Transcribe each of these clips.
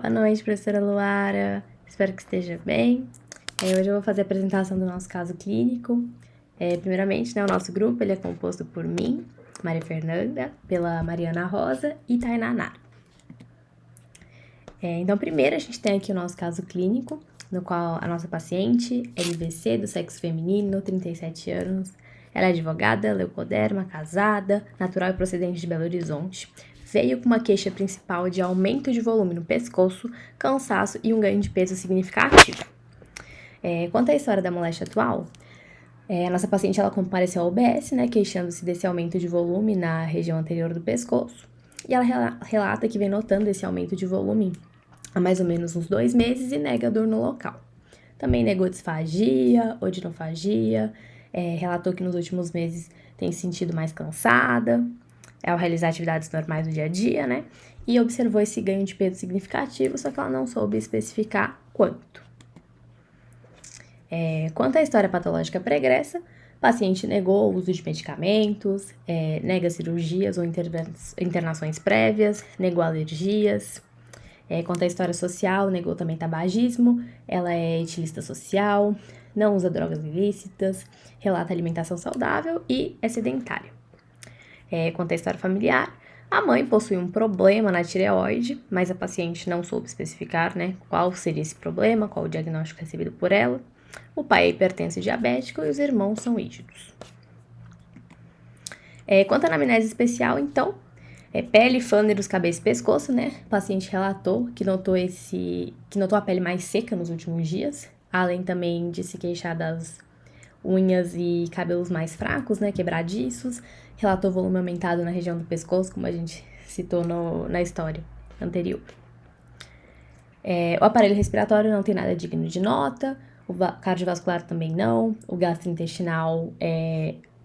Boa noite, professora Luara. Espero que esteja bem. Hoje eu vou fazer a apresentação do nosso caso clínico. Primeiramente, o nosso grupo ele é composto por mim, Maria Fernanda, pela Mariana Rosa e Tainá Nara. Então, primeiro a gente tem aqui o nosso caso clínico, no qual a nossa paciente é LVC, do sexo feminino, 37 anos. Ela é advogada, leucoderma, casada, natural e procedente de Belo Horizonte. Veio com uma queixa principal de aumento de volume no pescoço, cansaço e um ganho de peso significativo. Quanto à história da moléstia atual, a nossa paciente ela compareceu ao UBS, queixando-se desse aumento de volume na região anterior do pescoço. E ela relata que vem notando esse aumento de volume há mais ou menos uns 2 meses e nega dor no local. Também negou disfagia, odinofagia, relatou que nos últimos meses tem se sentido mais cansada, ao realizar atividades normais do dia a dia, e observou esse ganho de peso significativo, só que ela não soube especificar quanto. Quanto à história patológica pregressa, o paciente negou o uso de medicamentos, nega cirurgias ou internações prévias, negou alergias. Quanto à história social, negou também tabagismo, ela é etilista social, não usa drogas ilícitas, relata alimentação saudável e é sedentária. Quanto à história familiar, a mãe possui um problema na tireoide, mas a paciente não soube especificar, qual seria esse problema, qual o diagnóstico recebido por ela. O pai é hipertenso e diabético e os irmãos são rígidos. Quanto à anamnese especial, então, pele, fâneros, cabeça e pescoço, O paciente relatou que notou a pele mais seca nos últimos dias, além também de se queixar das unhas e cabelos mais fracos, quebradiços. Relatou volume aumentado na região do pescoço, como a gente citou na história anterior. O aparelho respiratório não tem nada digno de nota, o cardiovascular também não, o gastrointestinal,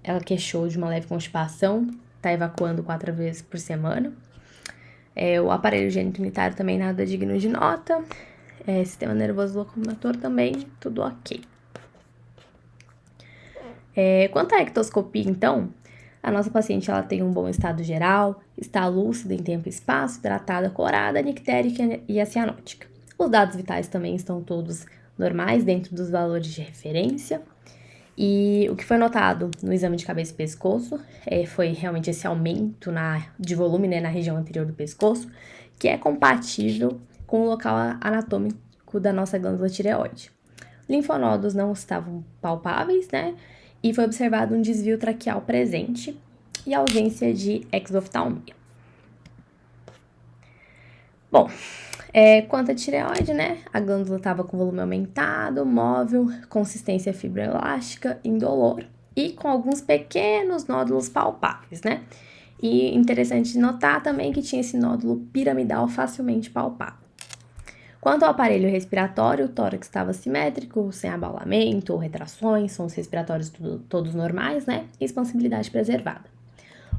ela queixou de uma leve constipação, está evacuando 4 vezes por semana. O aparelho geniturinário também nada digno de nota, sistema nervoso locomotor também, tudo ok. Quanto à ectoscopia, então, a nossa paciente ela tem um bom estado geral, está lúcida em tempo e espaço, hidratada, corada, nictérica e acianótica. Os dados vitais também estão todos normais, dentro dos valores de referência. E o que foi notado no exame de cabeça e pescoço foi realmente esse aumento de volume na região anterior do pescoço, que é compatível com o local anatômico da nossa glândula tireoide. Linfonodos não estavam palpáveis, e foi observado um desvio traqueal presente e ausência de exoftalmia. Bom, quanto à tireoide, a glândula estava com volume aumentado, móvel, consistência fibroelástica, indolor e com alguns pequenos nódulos palpáveis, E interessante notar também que tinha esse nódulo piramidal facilmente palpável. Quanto ao aparelho respiratório, o tórax estava simétrico, sem abaulamento ou retrações, sons respiratórios todos normais, e expansibilidade preservada.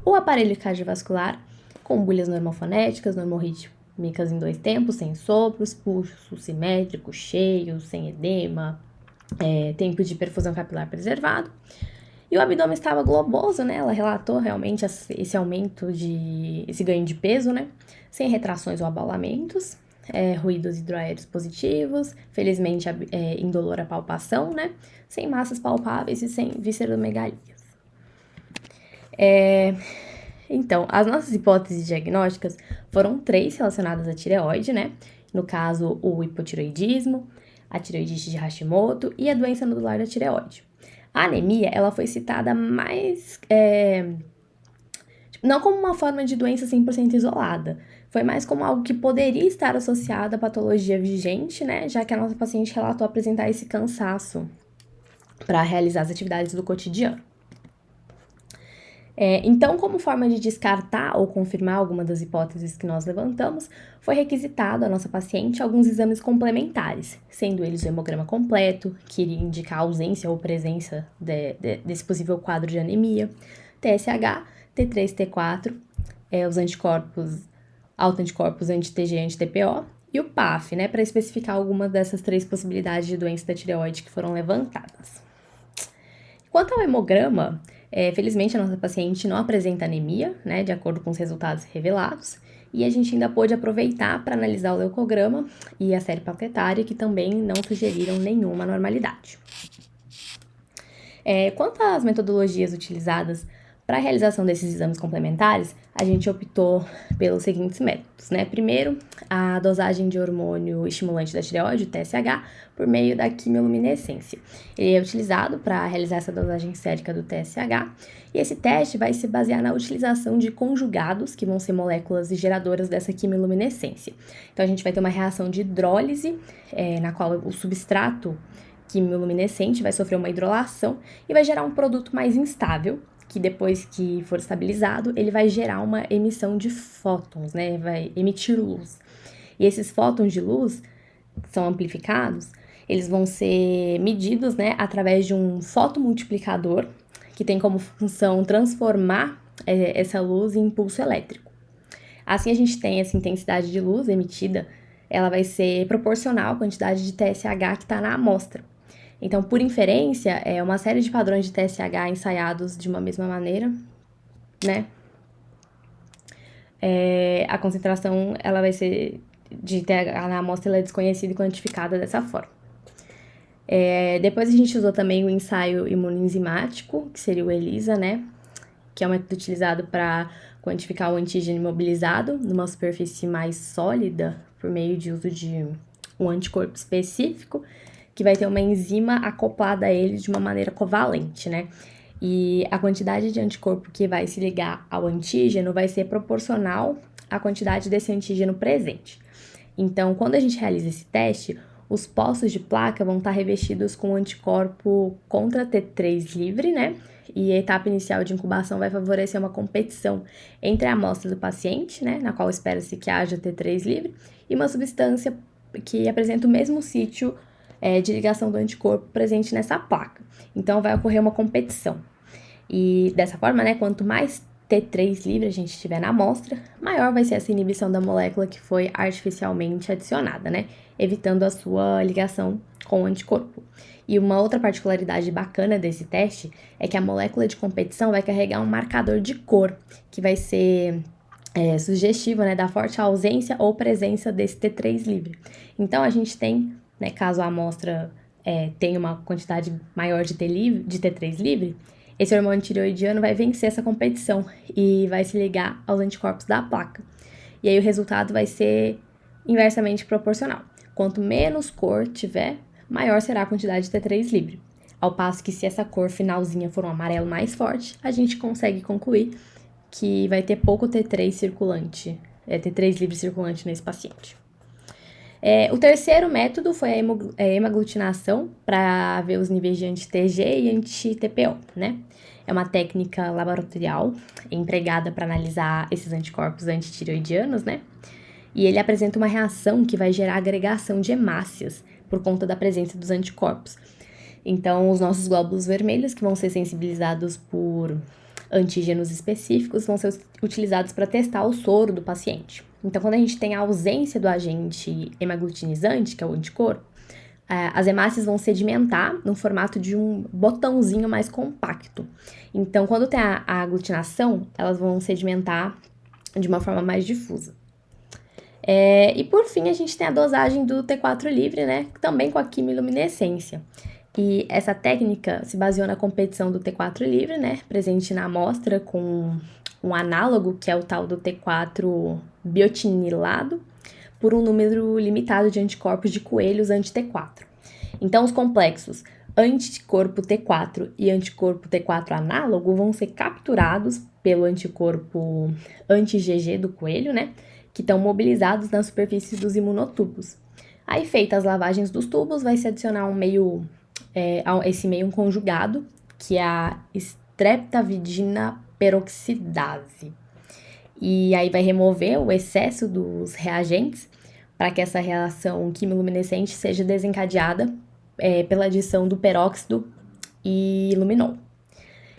O aparelho cardiovascular, com bulhas normofonéticas, normorrítmicas em 2 tempos, sem sopros, pulso simétrico, cheio, sem edema, tempo de perfusão capilar preservado. E o abdômen estava globoso, Ela relatou realmente esse aumento esse ganho de peso, Sem retrações ou abaulamentos. Ruídos hidroaéreos positivos, felizmente indolor à palpação, sem massas palpáveis e sem visceromegalias. Então, as nossas hipóteses diagnósticas foram 3 relacionadas à tireoide, No caso, o hipotireoidismo, a tireoidite de Hashimoto e a doença nodular da tireoide. A anemia, ela foi citada mais... não como uma forma de doença 100% isolada, foi mais como algo que poderia estar associado à patologia vigente, já que a nossa paciente relatou apresentar esse cansaço para realizar as atividades do cotidiano. Então, como forma de descartar ou confirmar alguma das hipóteses que nós levantamos, foi requisitado à nossa paciente alguns exames complementares, sendo eles o hemograma completo, que iria indicar a ausência ou presença desse possível quadro de anemia, TSH, T3, T4, os anticorpos, autoanticorpos anti-TG e anti-TPO, e o PAF, para especificar algumas dessas 3 possibilidades de doença da tireoide que foram levantadas. Quanto ao hemograma, felizmente a nossa paciente não apresenta anemia, de acordo com os resultados revelados, E a gente ainda pôde aproveitar para analisar o leucograma e a série plaquetária, que também não sugeriram nenhuma anormalidade. Quanto às metodologias utilizadas para a realização desses exames complementares, a gente optou pelos seguintes métodos, né? Primeiro, a dosagem de hormônio estimulante da tireoide, o TSH, por meio da quimioluminescência. Ele é utilizado para realizar essa dosagem sérica do TSH, e esse teste vai se basear na utilização de conjugados, que vão ser moléculas geradoras dessa quimioluminescência. Então, a gente vai ter uma reação de hidrólise, na qual o substrato quimioluminescente vai sofrer uma hidrolação e vai gerar um produto mais instável, que depois que for estabilizado, ele vai gerar uma emissão de fótons, né? Vai emitir luz. E esses fótons de luz são amplificados, eles vão ser medidos, né, através de um fotomultiplicador, que tem como função transformar essa luz em impulso elétrico. Assim, a gente tem essa intensidade de luz emitida, ela vai ser proporcional à quantidade de TSH que está na amostra. Então, por inferência, é uma série de padrões de TSH ensaiados de uma mesma maneira, né? A concentração, ela vai ser de TSH na amostra, ela é desconhecida e quantificada dessa forma. Depois a gente usou também o ensaio imunoenzimático, que seria o ELISA, né? Que é um método utilizado para quantificar o antígeno imobilizado numa superfície mais sólida, por meio de uso de um anticorpo específico, que vai ter uma enzima acoplada a ele de uma maneira covalente, né? E a quantidade de anticorpo que vai se ligar ao antígeno vai ser proporcional à quantidade desse antígeno presente. Então, quando a gente realiza esse teste, os postos de placa vão estar revestidos com anticorpo contra T3 livre, né? E a etapa inicial de incubação vai favorecer uma competição entre a amostra do paciente, né? Na qual espera-se que haja T3 livre, e uma substância que apresenta o mesmo sítio de ligação do anticorpo presente nessa placa. Então, vai ocorrer uma competição. E dessa forma, né, quanto mais T3 livre a gente tiver na amostra, maior vai ser essa inibição da molécula que foi artificialmente adicionada, né, evitando a sua ligação com o anticorpo. E uma outra particularidade bacana desse teste é que a molécula de competição vai carregar um marcador de cor, que vai ser sugestivo, né, da forte ausência ou presença desse T3 livre. Então, a gente tem, né, caso a amostra tenha uma quantidade maior de T3 livre, esse hormônio tireoidiano vai vencer essa competição e vai se ligar aos anticorpos da placa. E aí o resultado vai ser inversamente proporcional. Quanto menos cor tiver, maior será a quantidade de T3 livre. Ao passo que se essa cor finalzinha for um amarelo mais forte, a gente consegue concluir que vai ter pouco T3 circulante, T3 livre circulante nesse paciente. O terceiro método foi a hemaglutinação para ver os níveis de anti-TG e anti-TPO, né? É uma técnica laboratorial empregada para analisar esses anticorpos antitireoidianos, né? E ele apresenta uma reação que vai gerar agregação de hemácias por conta da presença dos anticorpos. Então, os nossos glóbulos vermelhos, que vão ser sensibilizados por antígenos específicos, vão ser utilizados para testar o soro do paciente. Então, quando a gente tem a ausência do agente hemaglutinizante, que é o anticorpo, as hemácias vão sedimentar no formato de um botãozinho mais compacto. Então, quando tem a aglutinação, elas vão sedimentar de uma forma mais difusa. E por fim, a gente tem a dosagem do T4 livre, né? Também com a quimiluminescência. E essa técnica se baseou na competição do T4 livre, né? Presente na amostra com um análogo, que é o tal do T4 biotinilado, por um número limitado de anticorpos de coelhos anti-T4. Então, os complexos anticorpo T4 e anticorpo T4 análogo vão ser capturados pelo anticorpo anti-GG do coelho, né? Que estão mobilizados na superfície dos imunotubos. Aí, feitas as lavagens dos tubos, vai se adicionar esse meio conjugado, que é a streptavidina peroxidase. E aí vai remover o excesso dos reagentes para que essa reação quimiluminescente seja desencadeada pela adição do peróxido e luminol.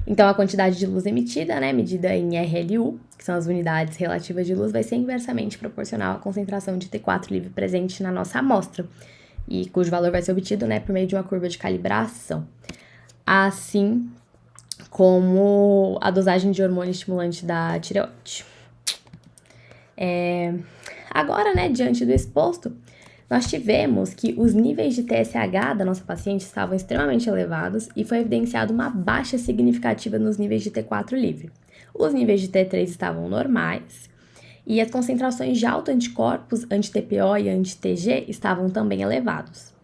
Então, a quantidade de luz emitida, né, medida em RLU, que são as unidades relativas de luz, vai ser inversamente proporcional à concentração de T4 livre presente na nossa amostra, e cujo valor vai ser obtido, né, por meio de uma curva de calibração. Assim como a dosagem de hormônio estimulante da tireoide. Agora, né, diante do exposto, nós tivemos que os níveis de TSH da nossa paciente estavam extremamente elevados e foi evidenciado uma baixa significativa nos níveis de T4 livre. Os níveis de T3 estavam normais e as concentrações de autoanticorpos anti-TPO e anti-TG estavam também elevados.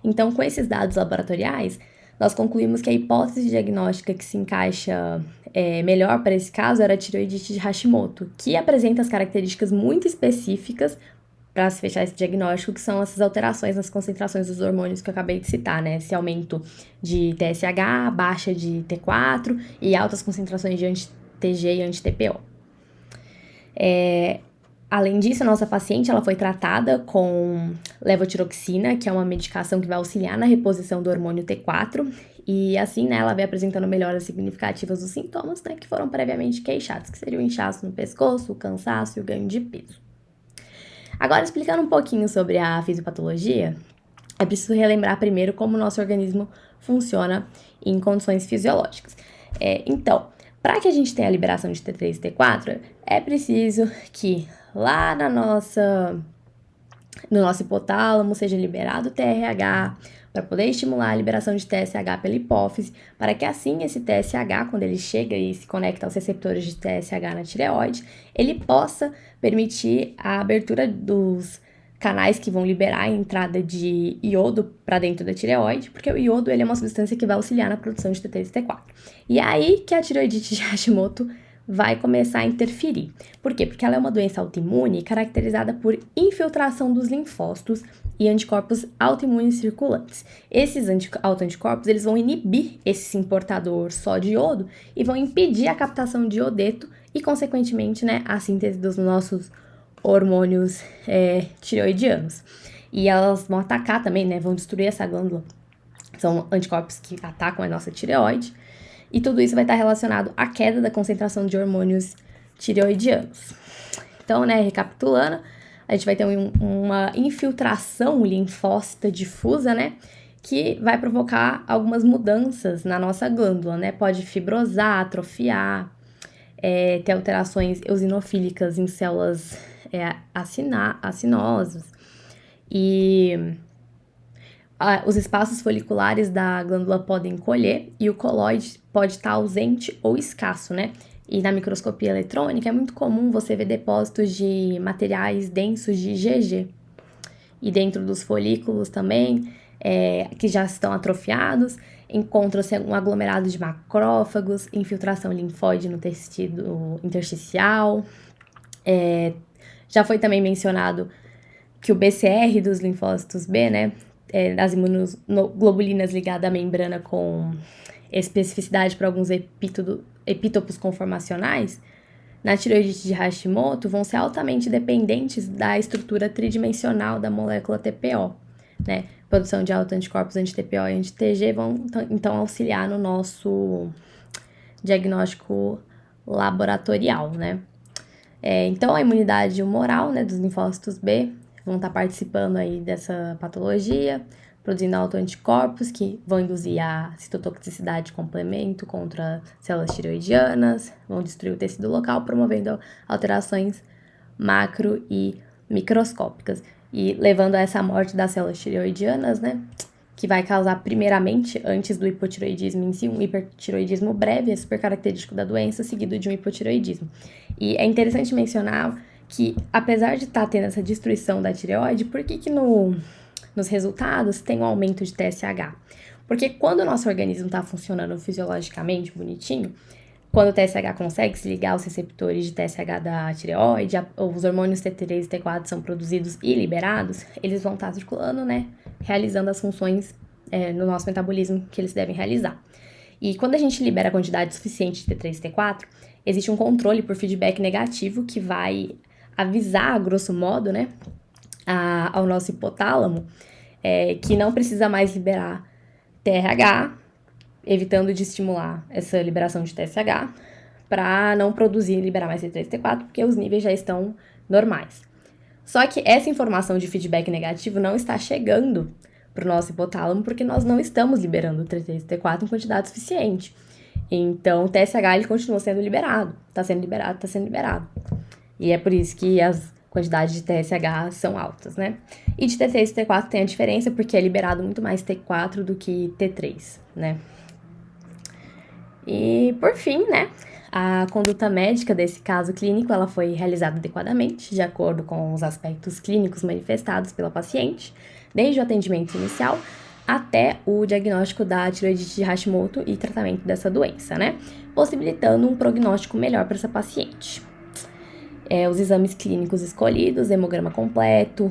Então, com esses dados laboratoriais, nós concluímos que a hipótese diagnóstica que se encaixa melhor para esse caso era a tireoidite de Hashimoto, que apresenta as características muito específicas para se fechar esse diagnóstico, que são essas alterações nas concentrações dos hormônios que eu acabei de citar, né? Esse aumento de TSH, baixa de T4 e altas concentrações de anti-TG e anti-TPO. Além disso, a nossa paciente ela foi tratada com levotiroxina, que é uma medicação que vai auxiliar na reposição do hormônio T4, e assim, né, ela vem apresentando melhoras significativas dos sintomas, né, que foram previamente queixados, que seria o inchaço no pescoço, o cansaço e o ganho de peso. Agora, explicando um pouquinho sobre a fisiopatologia, é preciso relembrar primeiro como o nosso organismo funciona em condições fisiológicas. Então, para que a gente tenha a liberação de T3 e T4, é preciso que lá no nosso hipotálamo seja liberado o TRH para poder estimular a liberação de TSH pela hipófise, para que assim esse TSH, quando ele chega e se conecta aos receptores de TSH na tireoide, ele possa permitir a abertura dos canais que vão liberar a entrada de iodo para dentro da tireoide, porque o iodo ele é uma substância que vai auxiliar na produção de T3 e T4. E é aí que a tireoidite de Hashimoto vai começar a interferir. Por quê? Porque ela é uma doença autoimune caracterizada por infiltração dos linfócitos e anticorpos autoimunes circulantes. Esses autoanticorpos eles vão inibir esse importador só de iodo e vão impedir a captação de iodeto e, consequentemente, né, a síntese dos nossos hormônios tireoidianos. E elas vão atacar também, né, vão destruir essa glândula. São anticorpos que atacam a nossa tireoide. E tudo isso vai estar relacionado à queda da concentração de hormônios tireoidianos. Então, né, recapitulando, a gente vai ter uma infiltração linfócita difusa, né, que vai provocar algumas mudanças na nossa glândula, né, pode fibrosar, atrofiar, ter alterações eosinofílicas em células acinosas e os espaços foliculares da glândula podem encolher e o coloide pode estar ausente ou escasso, né? E na microscopia eletrônica é muito comum você ver depósitos de materiais densos de IgG. E dentro dos folículos também, que já estão atrofiados, encontra-se um aglomerado de macrófagos, infiltração linfóide no tecido intersticial. Já foi também mencionado que o BCR dos linfócitos B, né? Das imunoglobulinas ligadas à membrana com especificidade para alguns epítopos conformacionais, na tireoidite de Hashimoto vão ser altamente dependentes da estrutura tridimensional da molécula TPO, né? Produção de autoanticorpos anti-TPO e anti-TG vão, então, auxiliar no nosso diagnóstico laboratorial, né? Então, a imunidade humoral, né, dos linfócitos B vão estar participando aí dessa patologia, produzindo autoanticorpos que vão induzir a citotoxicidade de complemento contra células tireoidianas, vão destruir o tecido local, promovendo alterações macro e microscópicas. E levando a essa morte das células tireoidianas, né, que vai causar primeiramente, antes do hipotireoidismo em si, um hipertireoidismo breve, é super característico da doença, seguido de um hipotireoidismo. E é interessante mencionar que, apesar de estar tendo essa destruição da tireoide, por que nos resultados tem um aumento de TSH? Porque quando o nosso organismo está funcionando fisiologicamente bonitinho, quando o TSH consegue se ligar aos receptores de TSH da tireoide, os hormônios T3 e T4 são produzidos e liberados, eles vão estar circulando, né, realizando as funções no nosso metabolismo que eles devem realizar. E quando a gente libera a quantidade suficiente de T3 e T4, existe um controle por feedback negativo que vai avisar, grosso modo, né, ao nosso hipotálamo que não precisa mais liberar TRH, evitando de estimular essa liberação de TSH, para não produzir e liberar mais T3 e T4, porque os níveis já estão normais. Só que essa informação de feedback negativo não está chegando para o nosso hipotálamo, porque nós não estamos liberando T3 e T4 em quantidade suficiente. Então, o TSH ele continua sendo liberado, está sendo liberado. E é por isso que as quantidades de TSH são altas, né? E de T3 e T4 tem a diferença, porque é liberado muito mais T4 do que T3, né? E, por fim, né, a conduta médica desse caso clínico, ela foi realizada adequadamente, de acordo com os aspectos clínicos manifestados pela paciente, desde o atendimento inicial até o diagnóstico da tireoidite de Hashimoto e tratamento dessa doença, né, possibilitando um prognóstico melhor para essa paciente. Os exames clínicos escolhidos, hemograma completo,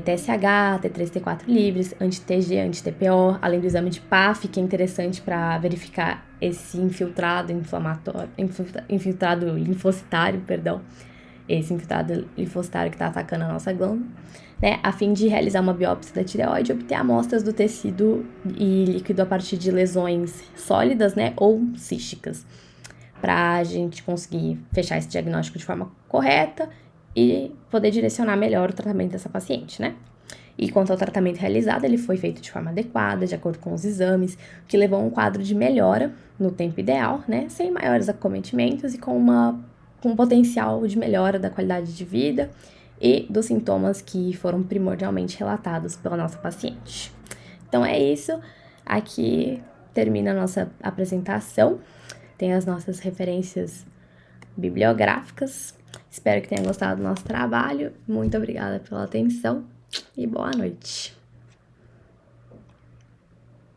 TSH, T3, T4 livres, anti-TG, anti-TPO, além do exame de PAF, que é interessante para verificar esse infiltrado inflamatório, infiltrado linfocitário, perdão, esse infiltrado linfocitário que está atacando a nossa glândula, né, a fim de realizar uma biópsia da tireoide e obter amostras do tecido e líquido a partir de lesões sólidas, né, ou císticas, para a gente conseguir fechar esse diagnóstico de forma correta e poder direcionar melhor o tratamento dessa paciente, né? E quanto ao tratamento realizado, ele foi feito de forma adequada, de acordo com os exames, que levou a um quadro de melhora no tempo ideal, né? Sem maiores acometimentos e com um potencial de melhora da qualidade de vida e dos sintomas que foram primordialmente relatados pela nossa paciente. Então é isso. Aqui termina a nossa apresentação. Tem as nossas referências bibliográficas. Espero que tenha gostado do nosso trabalho. Muito obrigada pela atenção e boa noite.